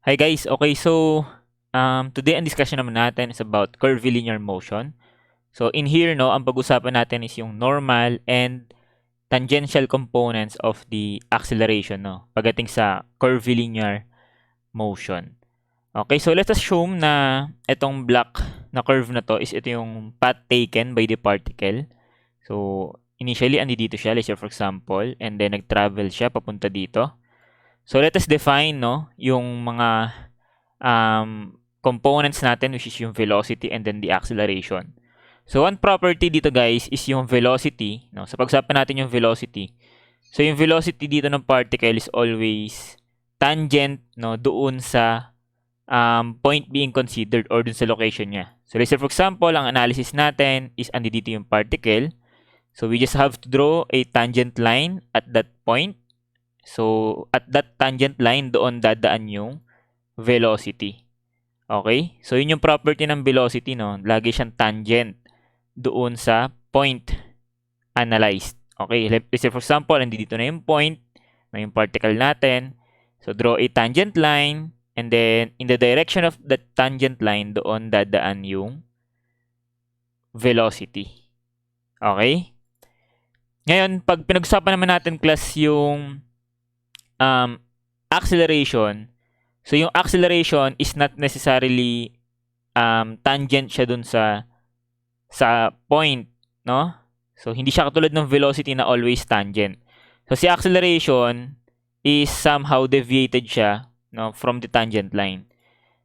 Hi guys, okay, so today ang discussion naman natin is about curvilinear motion. So in here, no, ang pag-usapan natin is yung normal and tangential components of the acceleration, no, pagdating sa curvilinear motion. Okay, so let's assume na itong black na curve na to is ito yung path taken by the particle. So initially, andi dito siya, let's say for example, and then nag-travel siya papunta dito. So let us define, no, yung mga components natin, which is yung velocity and then the acceleration. So one property dito guys is yung velocity, no? Sa pag-usapan natin yung velocity. So yung velocity dito ng particle is always tangent, no, doon sa point being considered or dun sa location niya. So let's say for example, ang analysis natin is andi dito yung particle. So we just have to draw a tangent line at that point. So at that tangent line, doon dadaan yung velocity. Okay? So, yun yung property ng velocity, no? Lagi siyang tangent doon sa point analyzed. Okay? Let's say, for example, nandito na yung point, na yung particle natin. So, draw a tangent line, and then, in the direction of that tangent line, doon dadaan yung velocity. Okay? Ngayon, pag pinag-usapan naman natin, class, yung acceleration, so, yung acceleration is not necessarily tangent siya dun sa point, no? So, hindi siya katulad ng velocity na always tangent. So, si acceleration is somehow deviated siya, no, from the tangent line.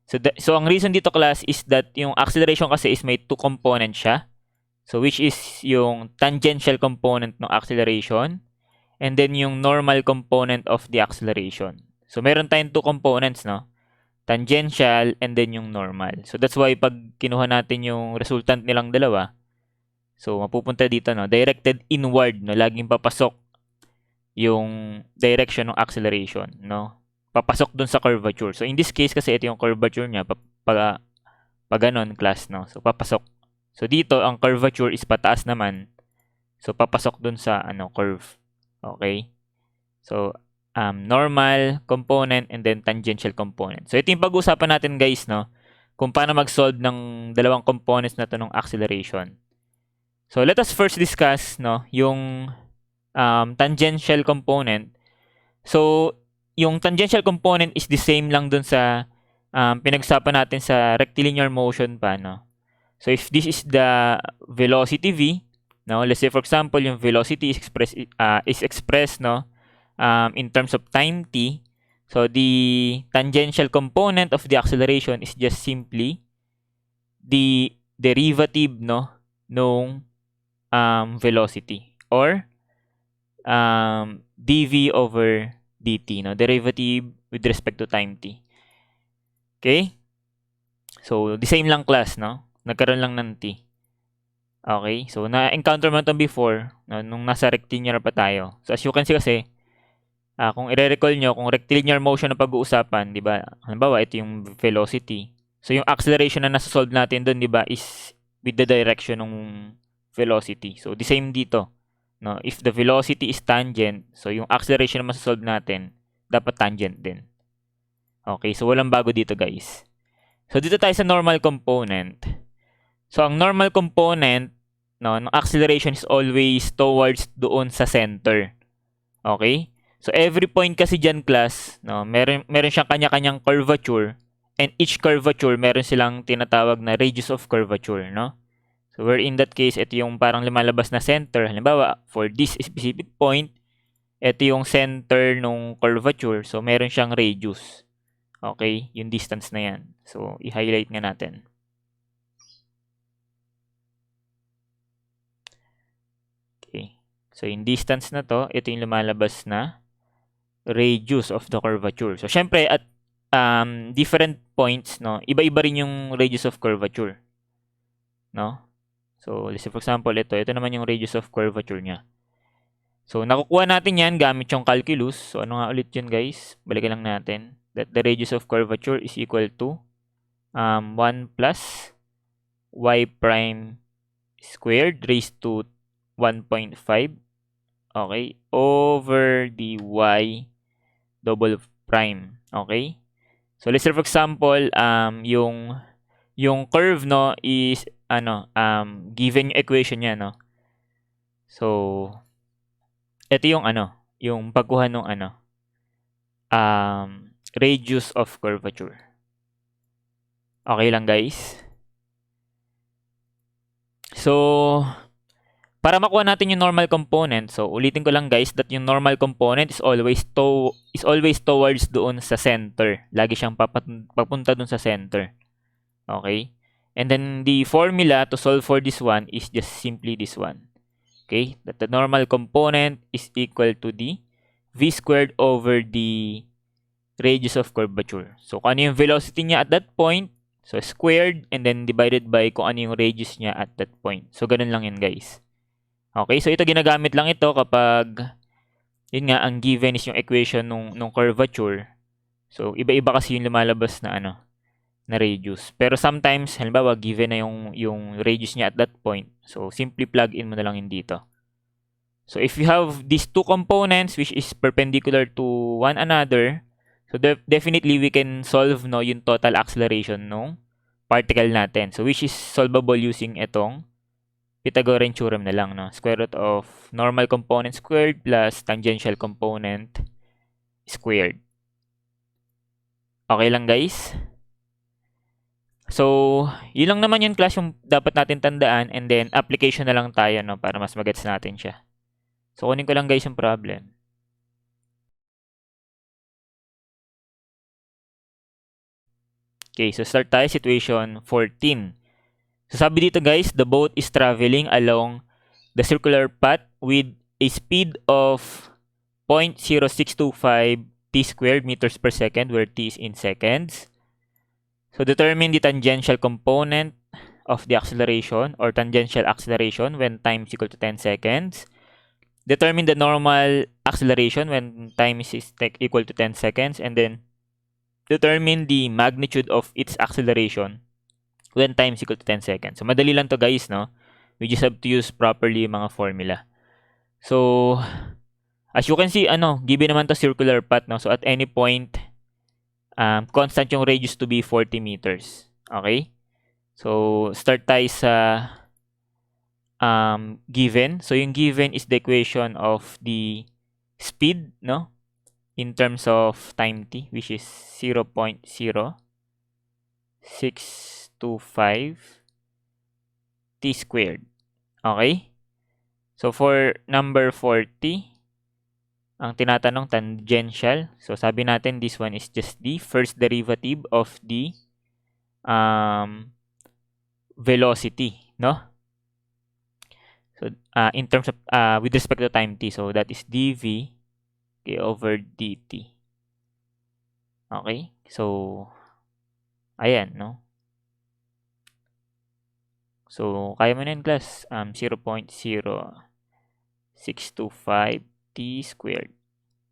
So, ang reason dito, class, is that yung acceleration kasi is may two components siya. So, which is yung tangential component ng acceleration and then yung normal component of the acceleration. So, meron tayong two components, no? Tangential and then yung normal. So, that's why pag kinuha natin yung resultant nilang dalawa, so, mapupunta dito, no? Directed inward, no? Laging papasok yung direction ng acceleration, no? Papasok dun sa curvature. So, in this case, kasi ito yung curvature niya, pag ganon, class, no? So, papasok. So, dito, ang curvature is pataas naman. So, papasok dun sa, curve. Okay? So, normal component and then tangential component. So, ito yung pag-usapan natin, guys, no? Kung paano mag-solve ng dalawang components na to ng acceleration. So, let us first discuss, no, yung tangential component. So, yung tangential component is the same lang dun sa pinag-usapan natin sa rectilinear motion pa, no? So, if this is the velocity v, no, let's say for example, yung velocity is expressed, no, in terms of time t. So, the tangential component of the acceleration is just simply the derivative, no, nung velocity or dv over dt, no, derivative with respect to time t. Okay? So, the same lang, class, no? Nagkaroon lang ng t. Okay? So, na-encounter mo ito before, no, nung nasa rectilinear pa tayo. So, as you can see kasi, kung i-recall nyo, kung rectilinear motion na pag-uusapan, di ba? Halimbawa, ito yung velocity. So, yung acceleration na nasa-solve natin doon, di ba, is with the direction ng velocity. So, the same dito. No? If the velocity is tangent, so yung acceleration na masasolve natin, dapat tangent din. Okay, so walang bago dito, guys. So, dito tayo sa normal component. So, ang normal component, no, ng acceleration is always towards doon sa center. Okay? So, every point kasi dyan, class, no, meron siyang kanya-kanyang curvature, and each curvature, meron silang tinatawag na radius of curvature, no? So, where in that case, ito yung parang lumalabas na center. Halimbawa, for this specific point, ito yung center nung curvature. So, meron siyang radius. Okay? Yung distance na yan. So, i-highlight nga natin. Okay. So, yung distance na to, ito yung lumalabas na radius of the curvature. So, syempre, at different points, no, iba-iba rin yung radius of curvature. No? So, let's say for example, ito naman yung radius of curvature niya. So, nakukuha natin yan gamit yung calculus. So, ano nga ulit yun, guys? Balikan lang natin. That the radius of curvature is equal to 1 plus y prime squared raised to 1.5. Okay? Over the y double prime. Okay? So let's say for example, yung curve no is given yung equation niya no. So ito yung yung pagkuha ng radius of curvature. Okay lang guys. So para makuha natin yung normal component, so ulitin ko lang guys that yung normal component is always towards doon sa center. Lagi siyang papunta doon sa center. Okay? And then the formula to solve for this one is just simply this one. Okay? That the normal component is equal to the v squared over the radius of curvature. So kung ano yung velocity niya at that point, so squared and then divided by kung ano yung radius niya at that point. So ganun lang yan guys. Okay, so ito ginagamit lang ito kapag yun nga ang given is yung equation nung curvature. So iba-iba kasi yung lumalabas na na radius. Pero sometimes halimbawa given na yung radius niya at that point. So simply plug in mo na lang yun dito. So if you have these two components which is perpendicular to one another, so definitely we can solve no yung total acceleration nung particle natin. So which is solvable using itong Pythagorean theorem na lang, no? Square root of normal component squared plus tangential component squared. Okay lang, guys? So, yun lang naman yung class yung dapat natin tandaan and then application na lang tayo, no? Para mas magets natin siya. So, kunin ko lang, guys, yung problem. Okay, so start tayo, situation 14. So, sabi dito, guys, the boat is traveling along the circular path with a speed of 0.0625 t squared meters per second, where t is in seconds. So determine the tangential component of the acceleration or tangential acceleration when time is equal to 10 seconds. Determine the normal acceleration when time is equal to 10 seconds. And then determine the magnitude of its acceleration when time is equal to 10 seconds. So madali lang to guys, no? We just have to use properly yung mga formula. So as you can see, given naman to circular path, no? So at any point, constant yung radius to be 40 meters. Okay? So start tayo sa given. So yung given is the equation of the speed, no? In terms of time t, which is 0.0625 t squared. Okay? So for number 40, ang tinatanong tangential. So sabi natin this one is just the first derivative of the velocity, no? So in terms of with respect to time t, so that is dv over dt. Okay? So ayan, no? So kaya mo na yun, class. 0.0625 t squared.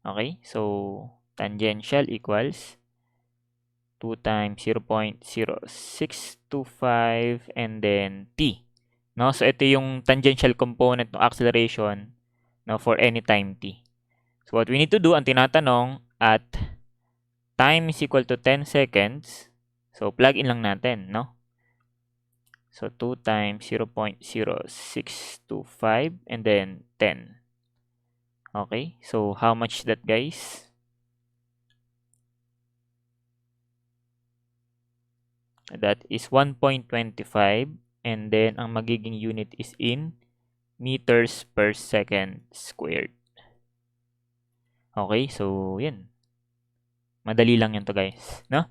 Okay? So tangential equals 2 times 0.0625 and then t. No? So ito yung tangential component ng acceleration, no, for any time t. So what we need to do, ang tinatanong, at time is equal to 10 seconds, so plug in lang natin, no? So 2 times 0.0625 and then 10. Okay? So how much that, guys? That is 1.25 and then ang magiging unit is in meters per second squared. Okay, so yan. Madali lang yan to, guys, no?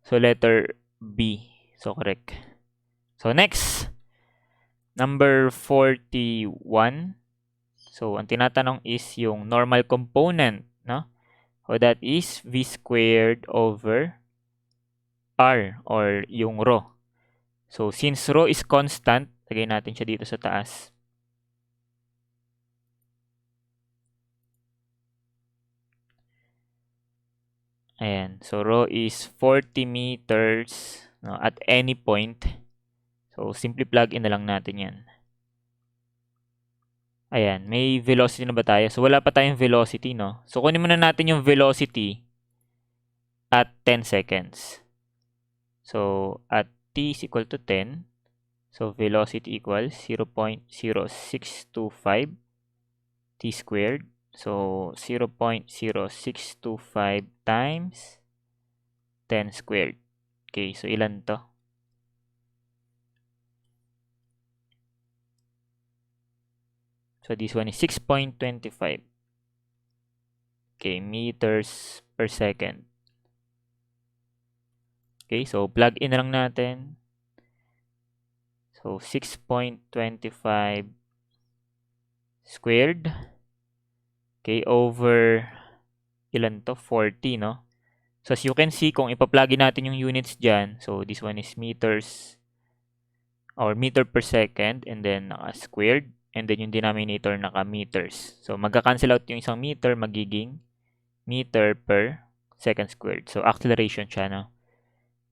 So letter B. So correct. So next, number 41. So ang tinatanong is yung normal component, no? So that is v squared over r or yung rho. So since rho is constant, lagay natin siya dito sa taas. Ayan. So rho is 40 meters, no, at any point. So simply plug in na lang natin yan. Ayan. May velocity na ba tayo? So wala pa tayong velocity, no? So kunin muna natin yung velocity at 10 seconds. So, at t is equal to 10, so velocity equals 0.0625 t squared. So, 0.0625 times 10 squared. Okay, so ilan to? So, this one is 6.25. Okay, meters per second. Okay, so plug in lang natin. So, 6.25 squared. Okay, over ilan to? 40, no? So, as you can see, kung ipa-plug in natin yung units dyan, so this one is meters or meter per second and then naka-squared and then yung denominator naka-meters. So, magka-cancel out yung isang meter, magiging meter per second squared. So, acceleration siya, no?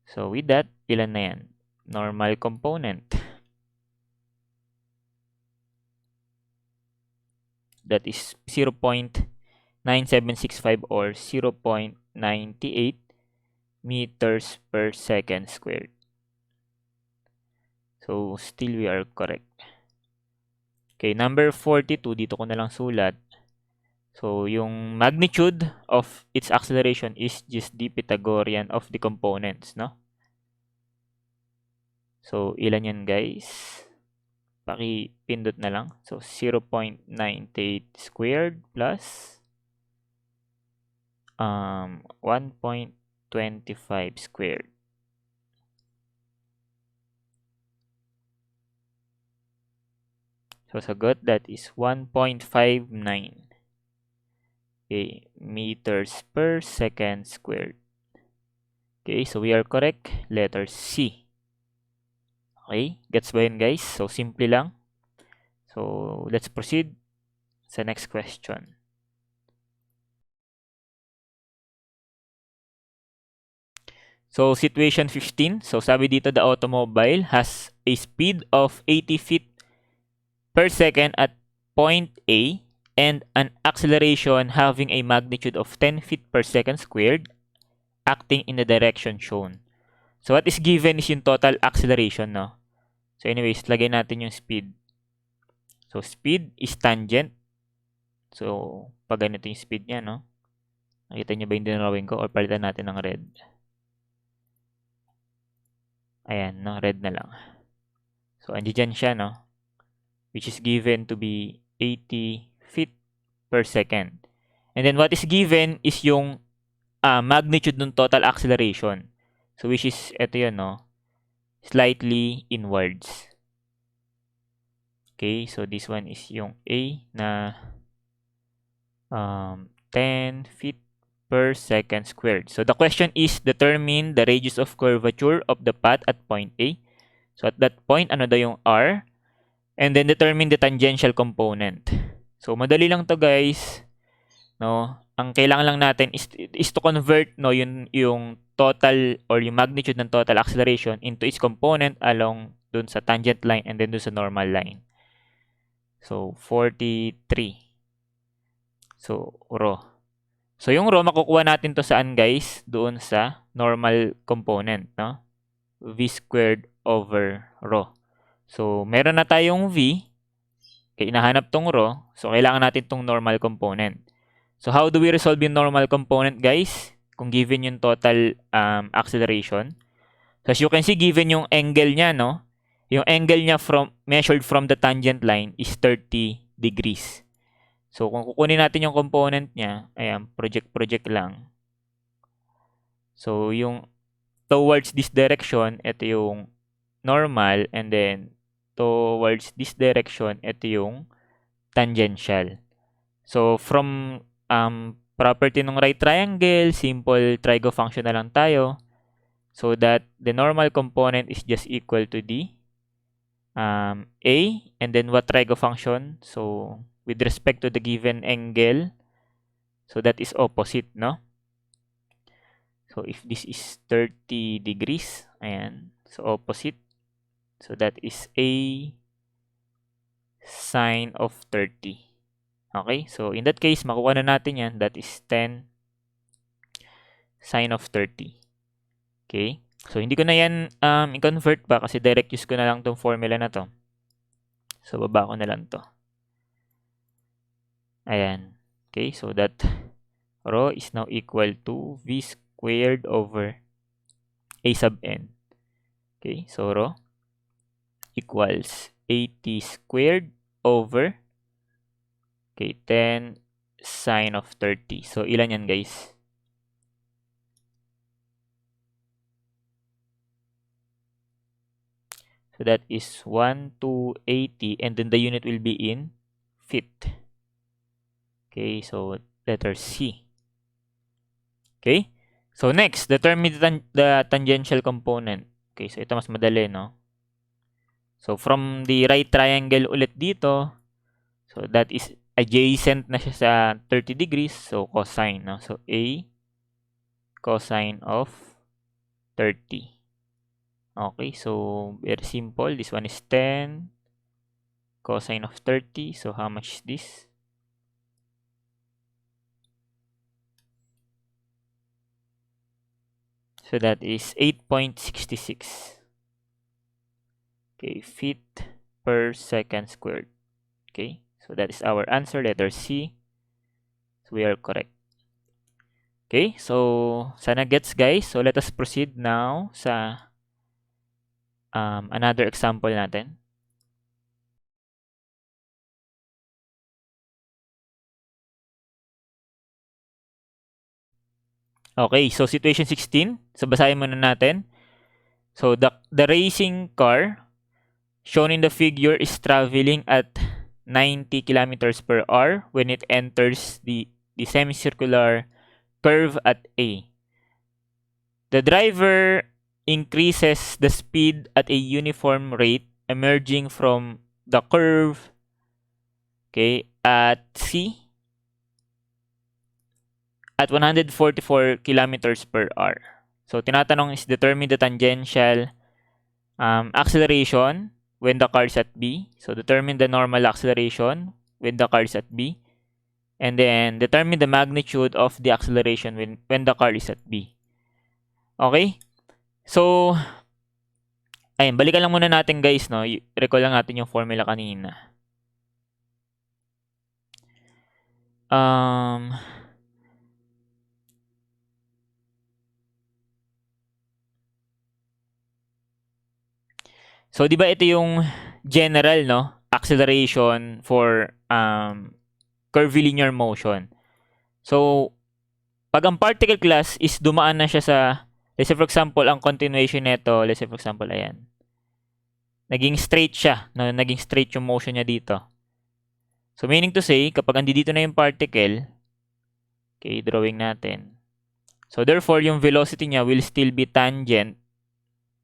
So, with that, ilan na yan? Normal component. That is 0.9765 or 0.98 meters per second squared. So, still we are correct. Okay, number 42, dito ko na lang sulat. So, yung magnitude of its acceleration is just the Pythagorean of the components, no? So, ilan yan, guys? Paki-pindot na lang. So, 0.98 squared plus 1.25 squared. So, sagot, that is 1.59 meters per second squared. Okay, so we are correct. Letter C. Okay, gets ba yun, guys? So, simple lang. So, let's proceed sa next question. So, situation 15. So, sabi dito, the automobile has a speed of 80 feet per second at point A and an acceleration having a magnitude of 10 feet per second squared acting in the direction shown. So, what is given is yung total acceleration, no? So, anyways, lagay natin yung speed. So, speed is tangent. So, pag ganito yung speed niya, no? Nakita niyo ba yung dinrawing ko? Or palitan natin ng red. Ayan, no? Red na lang. So, andyan siya, no? Which is given to be 80 feet per second. And then, what is given is yung magnitude ng total acceleration. So, which is, ito yun, no? Slightly inwards. Okay, so this one is yung A na 10 feet per second squared. So, the question is, determine the radius of curvature of the path at point A. So, at that point, ano daw yung R? And then, determine the tangential component. So, madali lang to, guys. No? Ang kailangan lang natin is to convert, no, yung total or yung magnitude ng total acceleration into its component along dun sa tangent line and then dun sa normal line. So, 43. So, rho. So, yung rho, makukuha natin to saan, guys? Doon sa normal component, no? V squared over rho. So, meron na tayong V. Kaya inahanap tong rho. So, kailangan natin tong normal component. So, how do we resolve yung normal component, guys? Kung given yung total acceleration. So, as you can see, given yung angle niya, no? Yung angle niya measured from the tangent line is 30 degrees. So, kung kukunin natin yung component niya, ayan, project lang. So, yung towards this direction, ito yung normal, and then towards this direction, ito yung tangential. So, from property ng right triangle, simple trigo function na lang tayo. So that the normal component is just equal to the A, and then what trigo function? So, with respect to the given angle, so that is opposite, no? So, if this is 30 degrees, ayan, so opposite. So, that is A sine of 30. Okay, so in that case, makuha na natin yan. That is 10 sine of 30. Okay? So, hindi ko na yan i-convert pa kasi direct use ko na lang tong formula na to. So, baba ko na lang to. Ayan. Okay, so that rho is now equal to v squared over a sub n. Okay, so rho equals 80 squared over 10 sine of 30. So, ilan yan, guys? So, that is 1 to 80 and then the unit will be in feet. Okay, so letter C. Okay? So, next, determine the tangential component. Okay, so ito mas madali, no? So, from the right triangle ulit dito, so that is adjacent na siya sa 30 degrees. So, cosine, no? So, A cosine of 30. Okay, so very simple. This one is 10 cosine of 30. So, how much is this? So, that is 8.66. Okay, feet per second squared. Okay, so that is our answer, letter C. So, we are correct. Okay, so sana gets, guys. So, let us proceed now sa another example natin. Okay, so situation 16. So, basahin muna natin. So, the racing car shown in the figure is traveling at 90 kilometers per hour when it enters the semicircular curve at A. The driver increases the speed at a uniform rate emerging from the curve, okay, at C at 144 kilometers per hour. So, tinatanong is determine the tangential acceleration when the car is at B. So, determine the normal acceleration when the car is at B. And then, determine the magnitude of the acceleration when the car is at B. Okay? So, ayun, balikan lang muna natin, guys, no? Recall lang natin yung formula kanina. So, di ba ito yung general, no? Acceleration for curvilinear motion. So, pag ang particle class is dumaan na siya sa, let's say for example, ang continuation nito, let's say for example, ayan. Naging straight siya, no? Naging straight yung motion niya dito. So, meaning to say, kapag andito na yung particle, okay, drawing natin. So, therefore, yung velocity niya will still be tangent,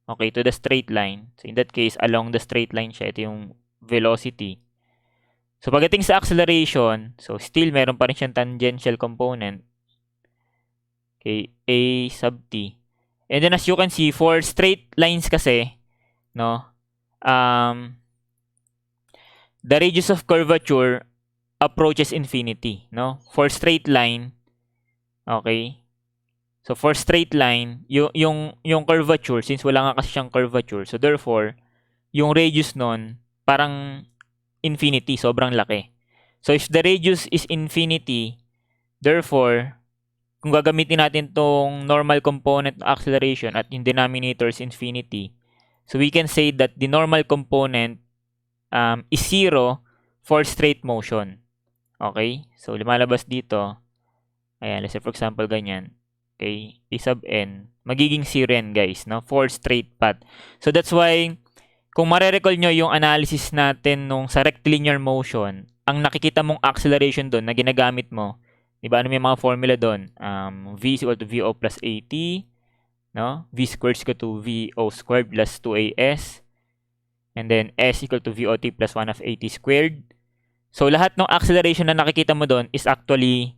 okay, to the straight line. So, in that case, along the straight line siya. Ito yung velocity. So, pagdating sa acceleration, so, still, meron pa rin siyang tangential component. Okay, A sub T. And then, as you can see, for straight lines kasi, no, the radius of curvature approaches infinity, no? For straight line, okay, so for straight line, yung curvature, since wala nga kasi siyang curvature, so therefore, yung radius nun, parang infinity, sobrang laki. So if the radius is infinity, therefore, kung gagamitin natin tong normal component ng acceleration at yung denominator is infinity, so we can say that the normal component is 0 for straight motion. Okay? So lumalabas dito, ayan, let's say for example, ganyan. Okay, A sub n, magiging 0 yan, guys, no? For straight path. So, that's why, kung marirecall nyo yung analysis natin nung sa rectilinear motion, ang nakikita mong acceleration doon na ginagamit mo, di ba, ano may mga formula doon? V is equal to VO plus AT, no? V squared is equal to VO squared plus 2AS, and then S equal to VOT plus 1 of AT squared. So, lahat ng acceleration na nakikita mo doon is actually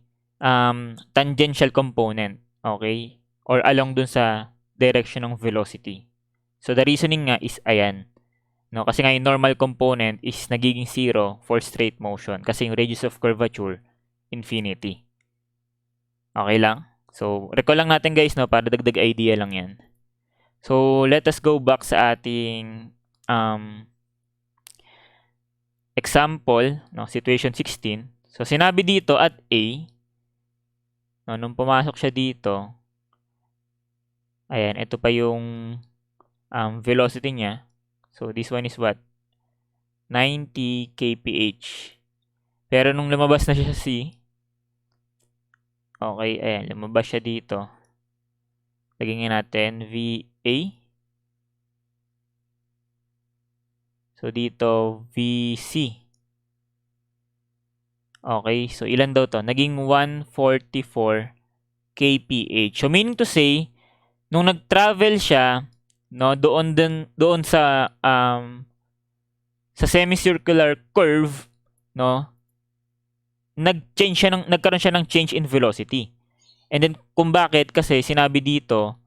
tangential component. Okay? Or along dun sa direction ng velocity. So, the reasoning nga is ayan. No? Kasi nga yung normal component is nagiging 0 for straight motion. Kasi yung radius of curvature, infinity. Okay lang? So, recall lang natin guys, no, para dagdag idea lang yan. So, let us go back sa ating example, no, situation 16. So, sinabi dito at A, no, nung pumasok siya dito, ayan, ito pa yung velocity niya. So, this one is what? 90 kph. Pero nung lumabas na siya sa C, okay, ayan, lumabas siya dito. Lagyan natin VA. So, dito, VC. Okay, so ilan daw to? Naging 144 kph. So, meaning to say, nung nag-travel siya, no, doon sa semicircular curve, no, nagkaroon siya ng change in velocity. And then, kung bakit, kasi sinabi dito,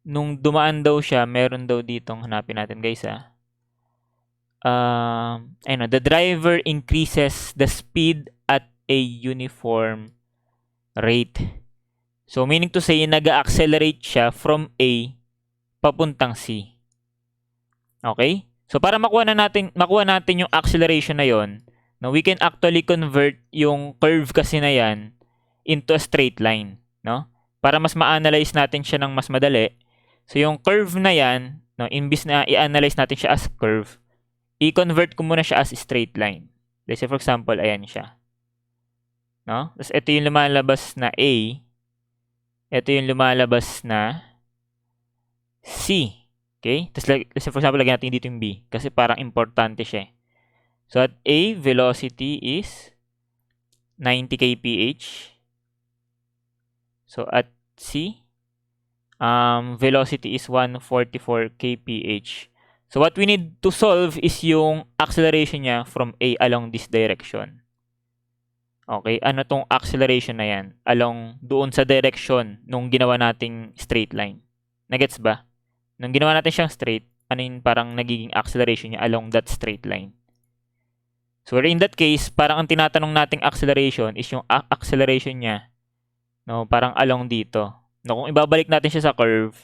nung dumaan daw siya, meron daw ditong, hanapin natin guys ayun, the driver increases the speed at a uniform rate. So, meaning to say, nag-accelerate siya from A papuntang C. Okay? So, para makuha natin yung acceleration na yon, no, we can actually convert yung curve kasi na yan into a straight line, no? Para mas ma-analyze natin siya ng mas madali. So, yung curve na yan, no, imbis na i-analyze natin siya as curve, i-convert ko muna siya as straight line. Let's say, for example, ayan siya. No? Tapos, ito yung lumalabas na A. Ito yung lumalabas na C. Okay? Tapos, let's say, for example, lagyan natin dito yung B. Kasi parang importante siya. So, at A, velocity is 90 kph. So, at C, velocity is 144 kph. So, what we need to solve is yung acceleration niya from A along this direction. Okay, ano tong acceleration na yan? Along doon sa direction nung ginawa nating straight line. Nagets ba? Nung ginawa natin siyang straight, ano yung parang nagiging acceleration niya along that straight line? So, in that case, parang ang tinatanong nating acceleration is yung acceleration niya, no, parang along dito. No, kung ibabalik natin siya sa curve,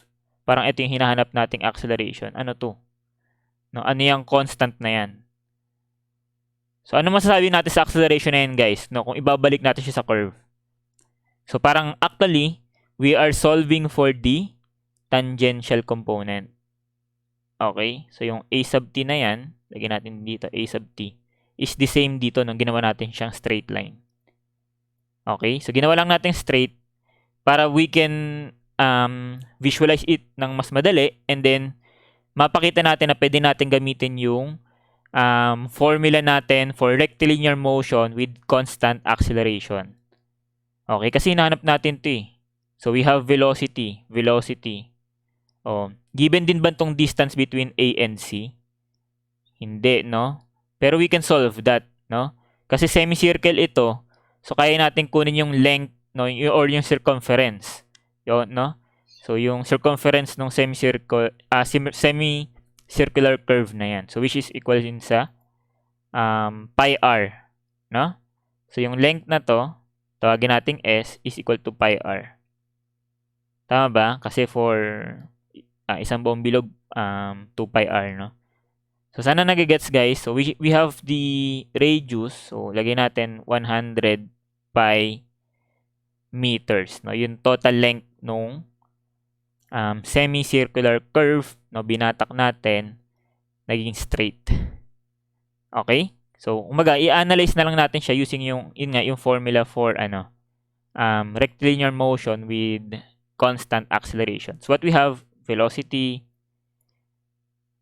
parang ito yung hinahanap nating acceleration. Ano to? No, ano yung constant na yan? So, ano masasabi natin sa acceleration na yan, guys? No, kung ibabalik natin siya sa curve. So, parang actually, we are solving for the tangential component. Okay? So, yung A sub t na yan, lagyan natin dito, A sub t, is the same dito nung ginawa natin siyang straight line. Okay? So, ginawa lang natin straight para we can visualize it ng mas madali, and then mapakita natin na pwede natin gamitin yung formula natin for rectilinear motion with constant acceleration. Okay, kasi hinahanap natin ito eh. So, we have velocity. Given din ba itong distance between A and C? Hindi, no? Pero we can solve that, no? Kasi semicircle ito, so kaya natin kunin yung length, no, or yung circumference. Yun, no? So, yung circumference ng semicircular curve na yan. So, which is equal din sa pi r, no? So, yung length na to, tawagin nating S, is equal to pi r. Tama ba? Kasi for isang buong bilog, 2 pi r, no? So, sana nagigets guys. So, we have the radius. So, lagay natin 100 pi meters, no? Yung total length nung semicircular curve, no, binatak natin, naging straight. Okay? So, umaga, i-analyze na lang natin siya using yung formula for rectilinear motion with constant acceleration. So, what we have, velocity,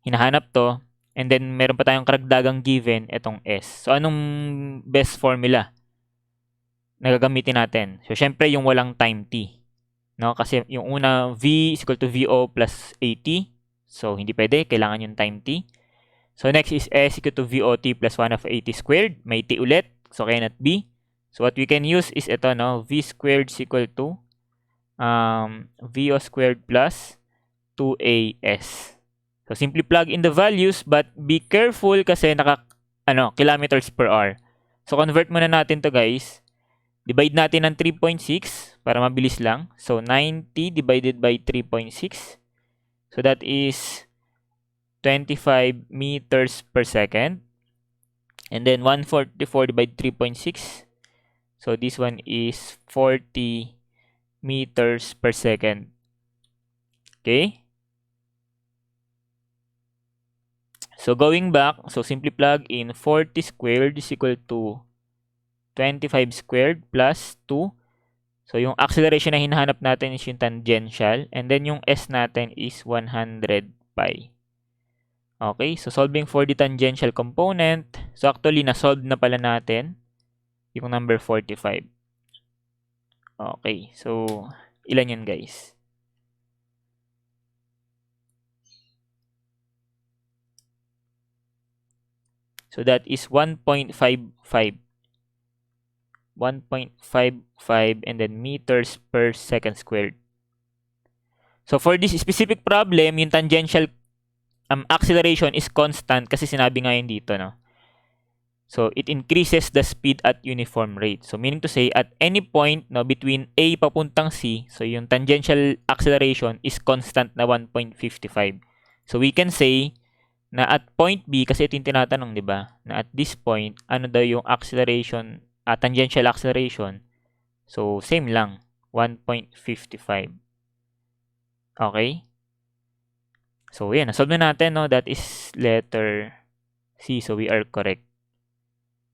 hinahanap to, and then meron pa tayong karagdagang given, itong S. So, anong best formula na gagamitin natin? So, syempre, yung walang time t. No? Kasi yung una, V is equal to VO plus AT. So, hindi pwede. Kailangan yung time t. So, next is S equal to VOT plus 1 of AT squared. May t ulit. So, cannot be. So, what we can use is ito, no? V squared is equal to VO squared plus 2AS. So, simply plug in the values, but be careful kasi kilometers per hour. So, convert muna natin to guys. Divide natin ng 3.6. para mabilis lang. So, 90 divided by 3.6. So, that is 25 meters per second. And then 144 divided by 3.6. So, this one is 40 meters per second. Okay? So, going back, so simply plug in 40 squared is equal to 25 squared plus 2. So, yung acceleration na hinahanap natin is yung tangential. And then, yung S natin is 100 pi. Okay, so solving for the tangential component. So, actually, na-solve na pala natin yung number 45. Okay, so, ilan yun, guys? So, that is 1.55. 1.55 and then meters per second squared. So, for this specific problem, yung tangential acceleration is constant kasi sinabi nga yun dito, no? So, it increases the speed at uniform rate. So, meaning to say, at any point no, between A papuntang C, so yung tangential acceleration is constant na 1.55. So, we can say na at point B, kasi ito yung tinatanong, di ba? Na at this point, ano daw yung acceleration, tangential acceleration? So, same lang, 1.55. Okay? So, yan. Nasolve na natin, no? That is letter C. So, we are correct.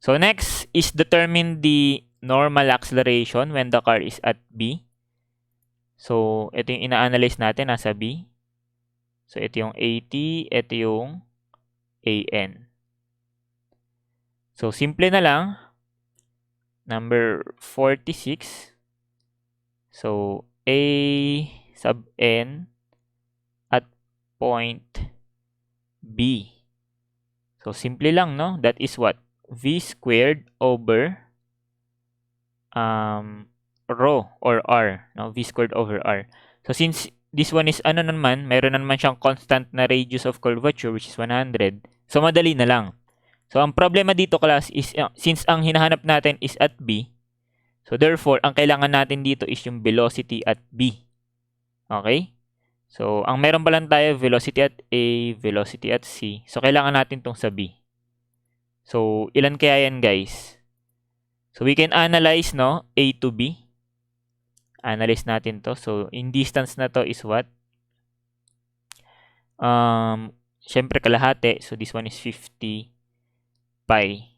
So, next is determine the normal acceleration when the car is at B. So, ito yung ina-analyze natin, nasa B. So, ito yung AT, ito yung AN. So, simple na lang. Number 46. So, A sub N at point B. So, simple lang, no? That is what? V squared over rho or R, no? V squared over R. So, since this one is ano naman, mayroon naman siyang constant na radius of curvature which is 100. So, madali na lang. So, ang problema dito, class, is since ang hinahanap natin is at B, so therefore, ang kailangan natin dito is yung velocity at B. Okay? So, ang meron pa lang tayo, velocity at A, velocity at C. So, kailangan natin tong sa B. So, ilan kaya yan, guys? So, we can analyze, no? A to B. Analyze natin to. So, in distance na to is what? Syempre, kalahati. So, this one is 50 pi.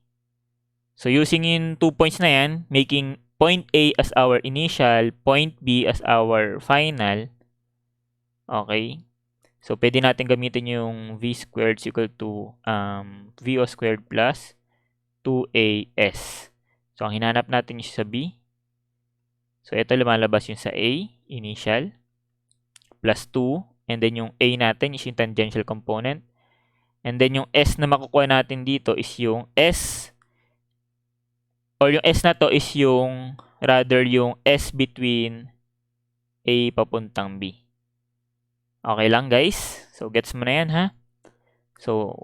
So, using in 2 points na yan, making point A as our initial, point B as our final. Okay? So, pwede natin gamitin yung V squared is equal to VO squared plus 2AS. So, ang hinanap natin is sa B. So, ito lumalabas yung sa A, initial, plus 2. And then, yung A natin is yung tangential component. And then, yung S na makukuha natin dito is yung S, or yung S na to is yung, rather yung S between A papuntang B. Okay lang, guys? So, gets mo na yan, ha? So,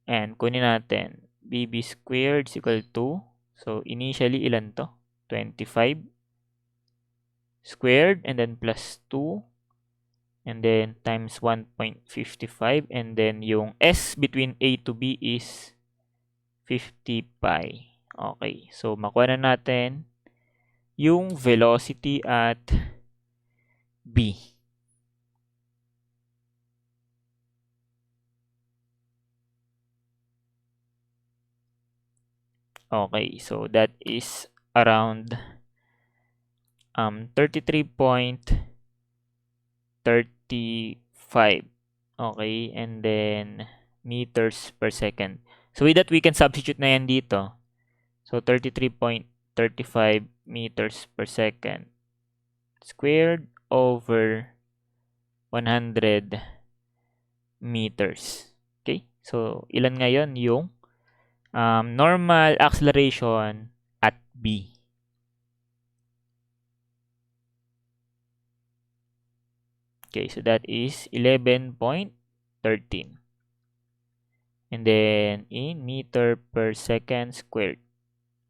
and kunin natin. BB squared is equal to, so, initially, ilan to? 25 squared, and then plus 2, and then times 1.55, and then yung S between A to B is 50 pi. Okay, so, makuha na natin yung velocity at B. Okay, so that is around 33.35. Okay, and then meters per second. So with that, we can substitute na yan dito. So 33.35 meters per second squared over 100 meters. Okay, so ilan ngayon yung normal acceleration at B. Okay, so that is 11.13. And then in meter per second squared.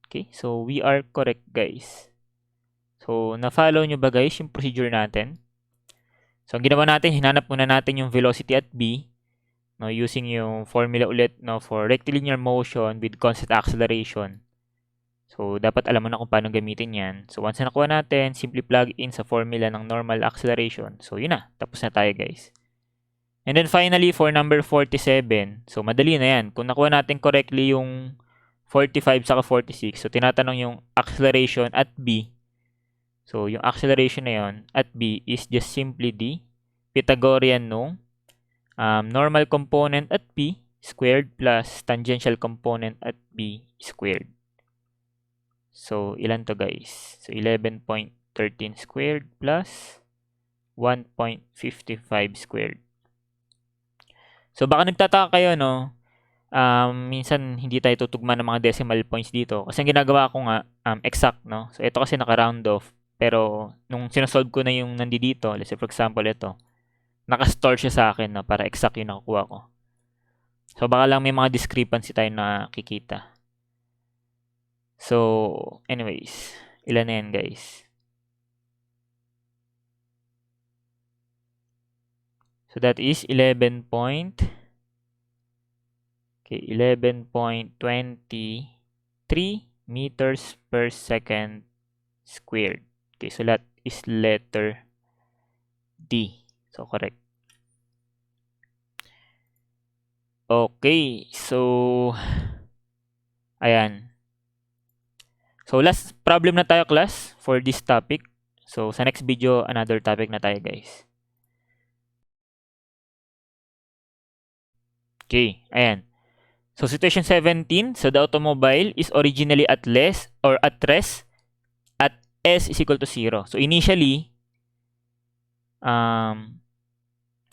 Okay, so we are correct, guys. So, na-follow nyo ba guys yung procedure natin? So, ang ginawa natin, hinanap muna natin yung velocity at B, no, using yung formula ulit, no, for rectilinear motion with constant acceleration. So, dapat alam mo na kung paano gamitin yan. So, once na nakuha natin, simply plug in sa formula ng normal acceleration. So, yun na. Tapos na tayo guys. And then finally, for number 47, so madali na yan. Kung nakuha natin correctly yung 45 saka 46, so tinatanong yung acceleration at B. So, yung acceleration na yun at B is just simply the Pythagorean nung normal component at P squared plus tangential component at B squared. So, ilan to guys? So, 11.13 squared plus 1.55 squared. So, baka nagtataka kayo, no? Minsan, hindi tayo tutugma ng mga decimal points dito. Kasi ang ginagawa ko nga, exact, no? So, ito kasi naka-round off. Pero, nung sinasolve ko na yung nandito, let's say for example, ito, naka-store siya sa akin, no? Para exact yung nakukuha ko. So, baka lang may mga discrepancy tayo nakikita. So, anyways, ilan na yan, guys? So, that is 11.23 meters per second squared. Okay, so that is letter D. So, correct. Okay, so, ayan. So, last problem na tayo, class, for this topic. So, sa next video, another topic na tayo, guys. Okay, ayan. So, situation 17. So, the automobile is originally at rest at S is equal to 0. So, initially,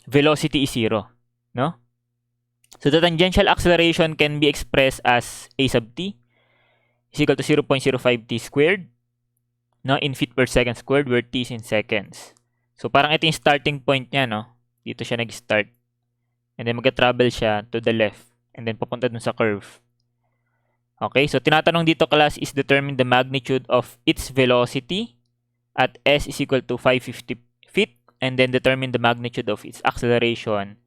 velocity is 0. No? So, the tangential acceleration can be expressed as A sub t is equal to 0.05 t squared, no, in feet per second squared, where t is in seconds. So, parang ito yung starting point niya, no? Dito siya nag-start. And then, mag-travel siya to the left. And then, papunta dun sa curve. Okay, so tinatanong dito, class, is determine the magnitude of its velocity at S is equal to 550 feet. And then, determine the magnitude of its acceleration,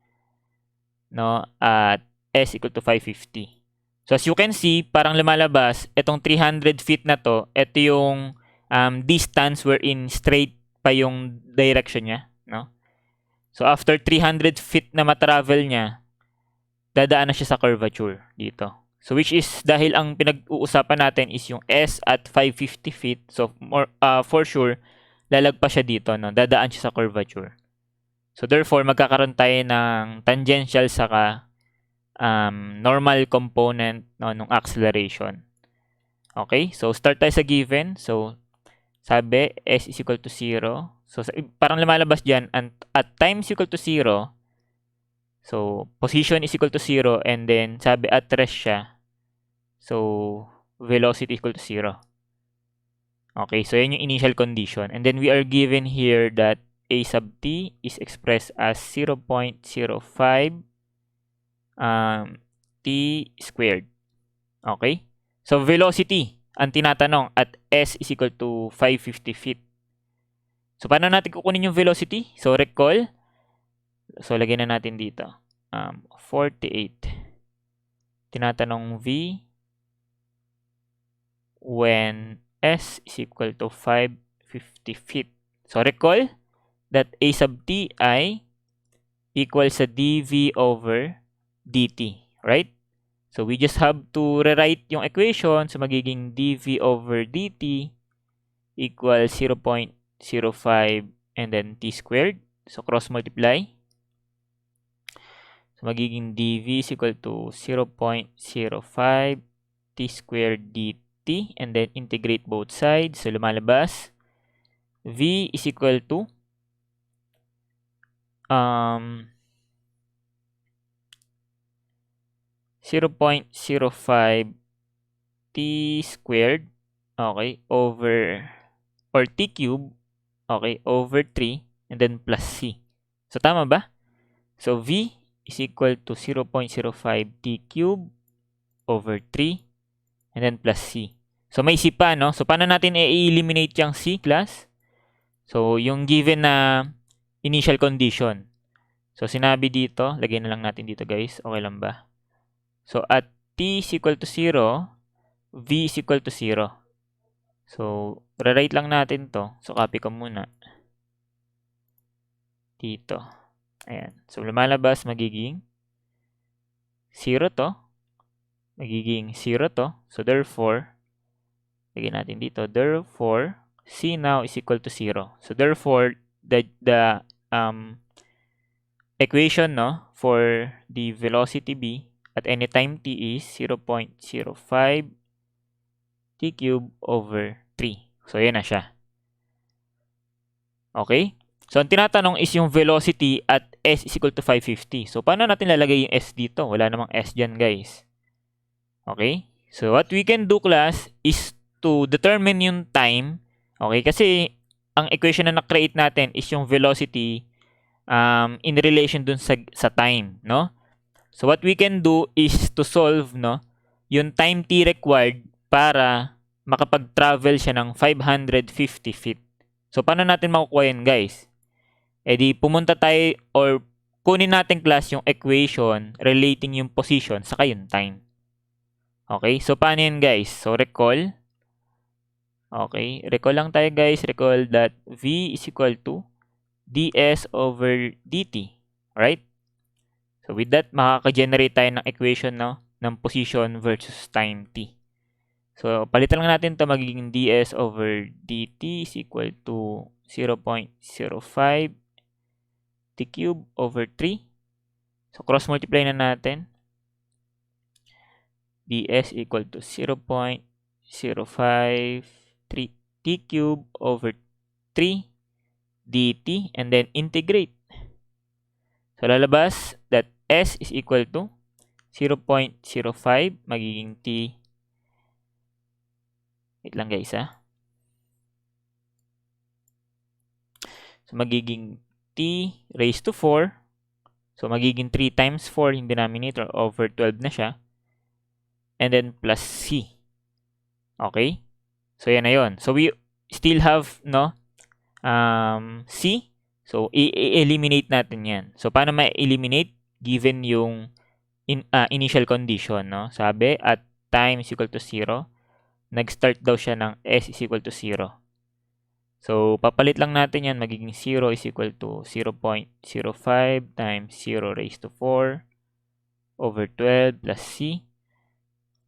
no, at S equal to 550. So, as you can see, parang lumalabas, itong 300 feet na to, ito yung distance wherein straight pa yung direction niya, no? So, after 300 feet na matravel niya, dadaan na siya sa curvature dito. So, which is, dahil ang pinag-uusapan natin is yung S at 550 feet, so, for sure, lalagpas siya dito, no? Dadaan siya sa curvature. So, therefore, magkakaroon tayo ng tangential saka normal component, no, ng acceleration. Okay? So, start tayo sa given. So, sabi, S is equal to 0. So, parang lumalabas dyan, at time is equal to 0. So, position is equal to 0. And then, sabi, at rest siya. So, velocity is equal to 0. Okay? So, yan yung initial condition. And then, we are given here that A sub t is expressed as 0.05 t squared. Okay? So, velocity ang tinatanong at S is equal to 550 feet. So, paano natin kukunin yung velocity? So, recall. So, lagyan na natin dito. 48. Tinatanong V when S is equal to 550 feet. So, recall that A sub t ay equal sa dV over dt. Right? So, we just have to rewrite yung equation. So, magiging dV over dt equals 0.05 and then t squared. So, cross multiply. So, magiging dV is equal to 0.05 t squared dt and then integrate both sides. So, lumalabas. V is equal to 0.05 t squared, okay, over, or t cube, okay, over 3, and then plus c. So, tama ba? So, V is equal to 0.05 t cube over 3, and then plus c. So may C pa, no? So paano natin i-eliminate yung C, class? So yung given na initial condition. So sinabi dito, lagay na lang natin dito guys. Okay lang ba? So at t is equal to 0, v is equal to 0. So rewrite lang natin to. So copy ko muna. Dito. Ayan. So lumalabas magiging 0 to. Magiging 0 to. So therefore, lagyan natin dito. Therefore, C now is equal to 0. So therefore, the equation, no, for the velocity b at any time t is 0.05 t cubed over 3. So yan na siya. Okay? So ang tinatanong is yung velocity at s is equal to 550. So paano natin lalagay yung s dito? Wala namang s dyan, guys. Okay? So what we can do, class, is to determine yung time. Okay? Kasi ang equation na na-create natin is yung velocity in relation dun sa time, no? So what we can do is to solve, no, yung time t required para makapag-travel siya ng 550 feet. So paano natin makukuha yan, guys? E di pumunta tayo or kunin natin, class, yung equation relating yung position sa yung time. Okay? So paano yan, guys? So recall. Okay? Recall lang tayo, guys. Recall that v is equal to ds over dt. Right? So with that, makaka-generate tayo ng equation, no, ng position versus time t. So palitan lang natin to, magiging ds over dt is equal to 0.05 t cube over 3. So cross multiply na natin. ds equal to 0.053 t cube over 3 dt, and then integrate. So lalabas that s is equal to 0.05 magiging t. Wait lang, guys, ha. So magiging t raised to 4. So magiging 3 times 4 yung denominator, over 12 na siya. And then plus c. Okay? So yan na yun. So we still have, no, c. So i-eliminate natin yan. So paano ma-eliminate given yung initial condition, no? Sabi at time is equal to 0, nag-start daw siya ng s is equal to 0. So papalit lang natin yan, magiging 0 is equal to 0.05 times 0 raised to 4 over 12 plus c.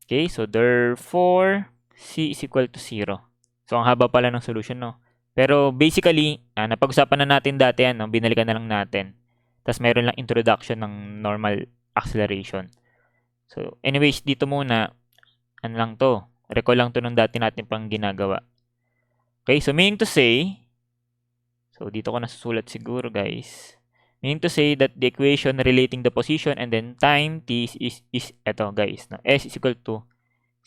Okay, so therefore c is equal to 0. So ang haba pala ng solution, no? Pero basically, napag-usapan na natin dati yan, no? Binalikan na lang natin. Tapos meron lang introduction ng normal acceleration. So anyways, dito muna, ano lang to, recall lang to ng dati natin pang ginagawa. Okay, so meaning to say, so dito ko nasusulat siguro, guys. Meaning to say that the equation relating the position and then time t is eto, guys, no? S is equal to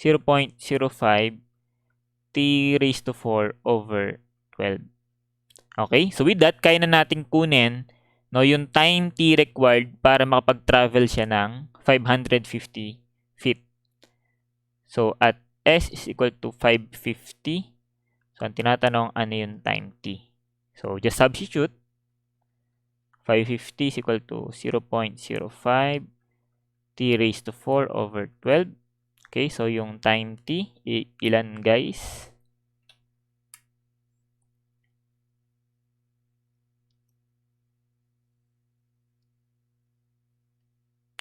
0.05 t raised to 4 over 12. Okay? So with that, kaya na nating kunin, no, yung time t required para makapag-travel siya ng 550 feet. So at s is equal to 550. So ang tinatanong, ano yung time t? So just substitute. 550 is equal to 0.05 t raised to 4 over 12. Okay, so yung time t, ilan, guys?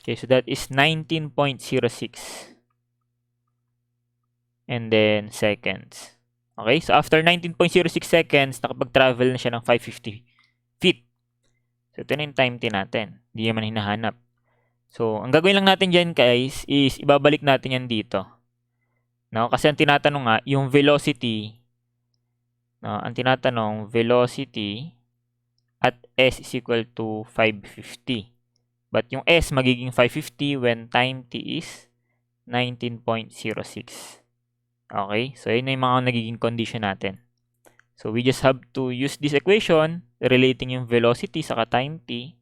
Okay, so that is 19.06. And then seconds. Okay, so after 19.06 seconds, nakapag-travel na siya ng 550 feet. So ito na yung time t natin. Hindi naman hinahanap. So ang gagawin lang natin dyan, guys, is ibabalik natin yan dito. No? Kasi ang tinatanong nga, yung velocity, no? Ang tinatanong, velocity at s is equal to 550. But yung s magiging 550 when time t is 19.06. Okay? So, yun na yung mga nagiging condition natin. So, we just have to use this equation relating yung velocity sa time t.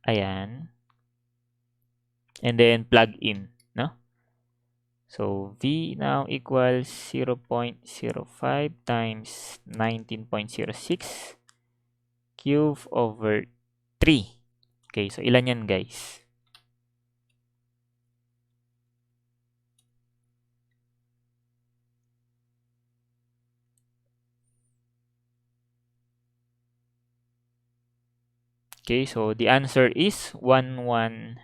Ayan. And then, plug in. No? So, V now equals 0.05 times 19.06 cube over 3. Okay, so ilan yan, guys? Okay, so the answer is 115.42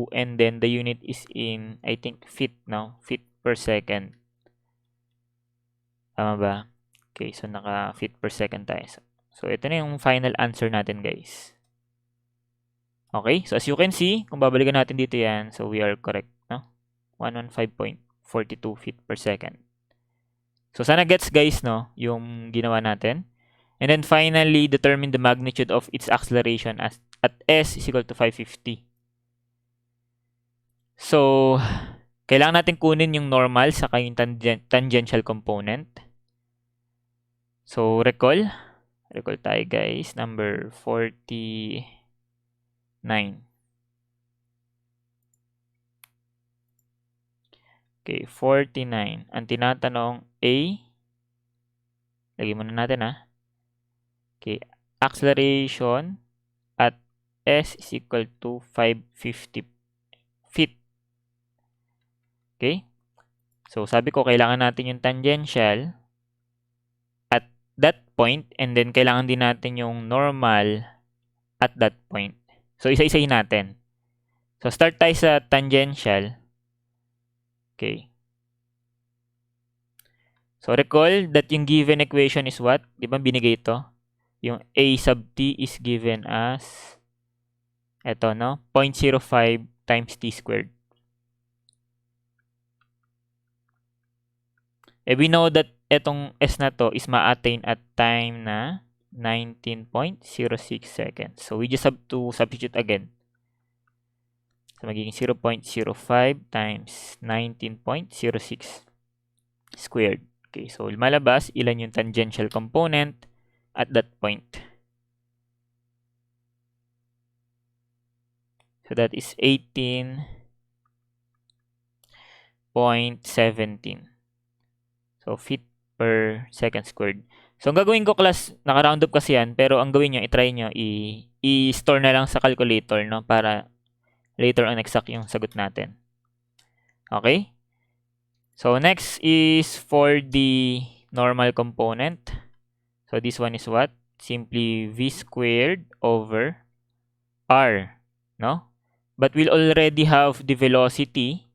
and then the unit is in, I think, feet now. Feet per second. Tama ba? Okay, so naka-feet per second tayo. So, ito na yung final answer natin, guys. Okay, so as you can see, kung babalikan natin dito yan, so we are correct, no? 115.42 feet per second. So, sana gets, guys, no, yung ginawa natin. And then finally, determine the magnitude of its acceleration at s is equal to 550. So, kailangan natin kunin yung normal sa yung tangential component. So, recall tayo, guys, number 49. Okay, 49. Ang tinatanong, A, lagay muna natin, okay, acceleration at s is equal to 550 feet. Okay? So, sabi ko, kailangan natin yung tangential at that point, and then kailangan din natin yung normal at that point. So, isa-isahin natin. So, start tayo sa tangential. Okay. So, recall that yung given equation is what? Di ba binigay ito? Yung a sub t is given as eto, no? 0.05 times t squared. We know that etong s na to is ma-attain at time na 19.06 seconds. So, we just have to substitute again. So, magiging 0.05 times 19.06 squared. Okay, so lumalabas ilan yung tangential component at that point. So, that is 18.17. So, feet per second squared. So, ang gagawin ko, class, naka-round up kasi yan, pero ang gawin nyo, i-try nyo, i-store na lang sa calculator, no? Para later on exact yung sagot natin. Okay? So, next is for the normal component. So, this one is what? Simply v squared over r, no? But we'll already have the velocity,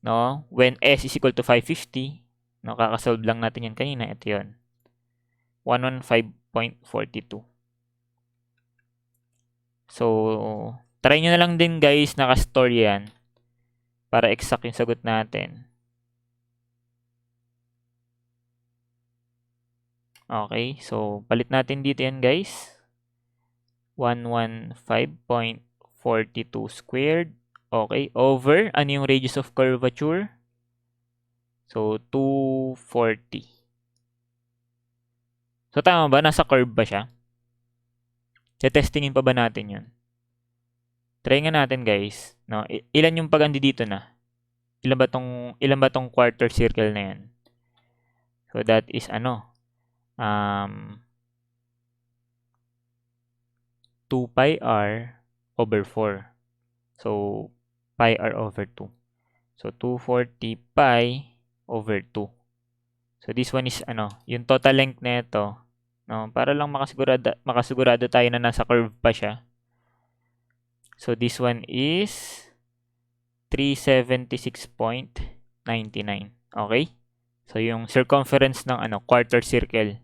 no? When s is equal to 550, no, kakasolve lang natin yan kanina. Ito yun. 115.42. So, try nyo na lang din, guys, nakastore yan para exact yung sagot natin. Okay, so palit natin dito yan, guys. 115.42 squared. Okay, over, ano yung radius of curvature? So, 240. So, tama ba? Nasa curve ba siya? Testingin pa ba natin yun? Try nga natin, guys. No? Ilan yung pag-andi dito na? Ilan ba tong quarter circle na yan? So, that is 2 pi r over 4. So, pi r over 2. So, 240 pi over 2. So, this one is yung total length na ito, no? Para lang makasigurado tayo na nasa curve pa siya. So, this one is 376.99. Okay? So, yung circumference ng quarter circle.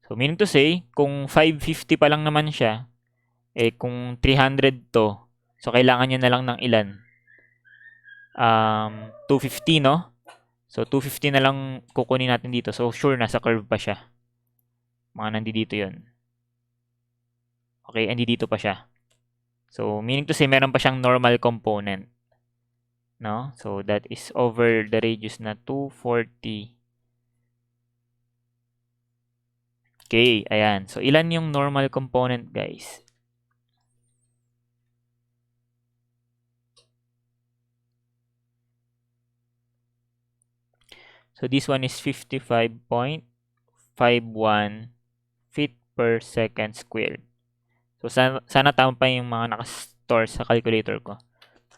So, meaning to say, kung 550 pa lang naman siya, kung 300 to, so kailangan nyo na lang ng ilan? 250, no? So, 250 na lang kukunin natin dito. So, sure, nasa curve pa siya. Mga nandito yun. Okay, andi dito pa siya. So, meaning to say, meron pa siyang normal component. No? So, that is over the radius na 240. Okay, ayan. So, ilan yung normal component, guys? So this one is 55.51 feet per second squared. So sana tama pa yung mga naka-store sa calculator ko.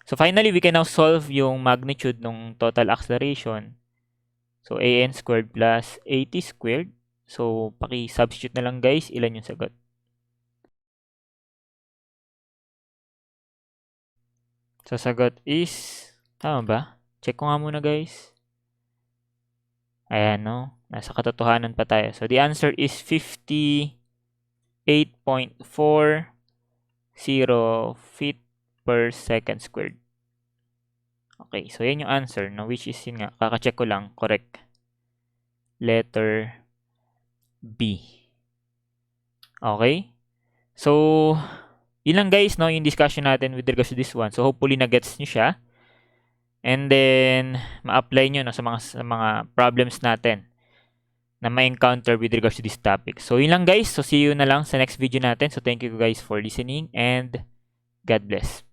So finally, we can now solve yung magnitude ng total acceleration. So an squared plus at squared. So paki-substitute na lang guys, ilan yung sagot. So sagot is, tama ba? Check ko nga muna guys. Ayan no, nasa katotohanan pa tayo. So the answer is 58.40 feet per second squared. Okay, so yan yung answer, no? Which is yun nga, kaka-check ko lang, correct. Letter B. Okay? So, yun lang guys, no? Yung discussion natin with regards to this one. So, hopefully na-gets nyo siya. And then, ma-apply nyo no, sa mga problems natin na ma-encounter with regards to this topic. So, yun lang guys. So, see you na lang sa next video natin. So, thank you guys for listening and God bless.